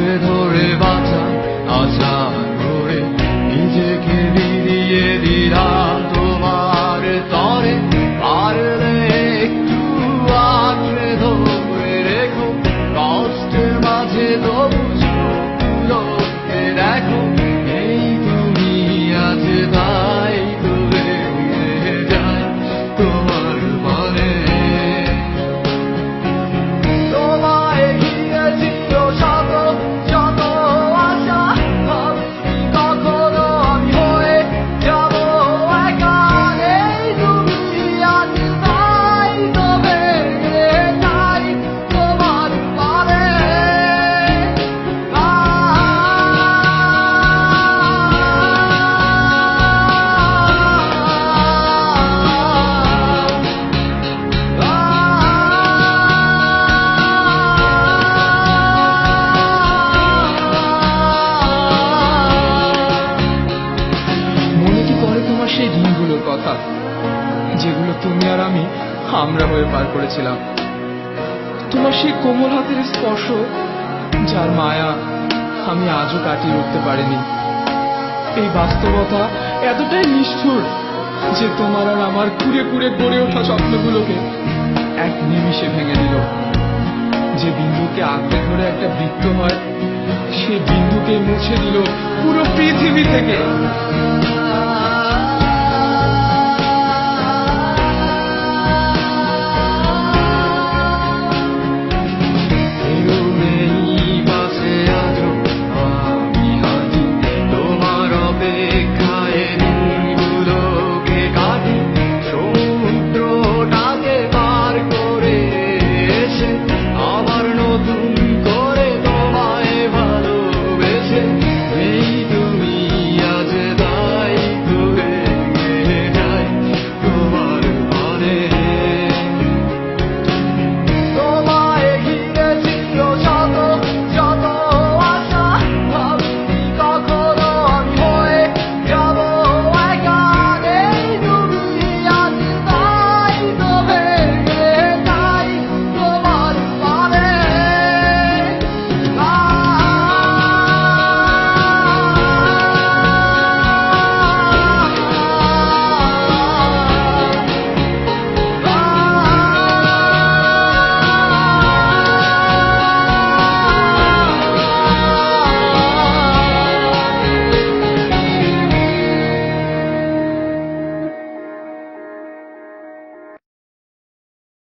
আঁকড়ে ধরে বাঁচা আশা করে নিজেকে বিলিয়ে দিলাম তোমার তরে। পারলে একটু আঁকড়ে ধরে রেখো, কষ্টের মাঝে তবু চোখগুলোকে দেখো। এই তুমি আজ তাই তো লেগে যায় তোমার মনে। তোমায় ঘিরে ছিল শত শত আশা, ভাবিনি কখনো আমি হয়ে যাব একা। এই তুমি আজ তাই তো লেগে যায় তোমার মনে। মনে কি পড়ে তোমার সেই দিনগুলোর কথা, যেগুলো তুমি আর আমরা হয়ে পার করেছিলাম? তোমার সেই কোমল হাতের স্পর্শ, যার মায়া আমি আজও কাটিয়ে উঠতে পারিনি। এই বাস্তবতা এতটাই নিষ্ঠুর যে তোমার আর আমার কুড়ে কুড়ে গড়ে ওঠা স্বপ্নগুলোকে এক নিমিষে ভেঙে দিল। যে বিন্দুকে আঁকড়ে ধরে একটা বৃত্ত হয়, সে বিন্দুকে মুছে দিল পুরো পৃথিবী থেকে।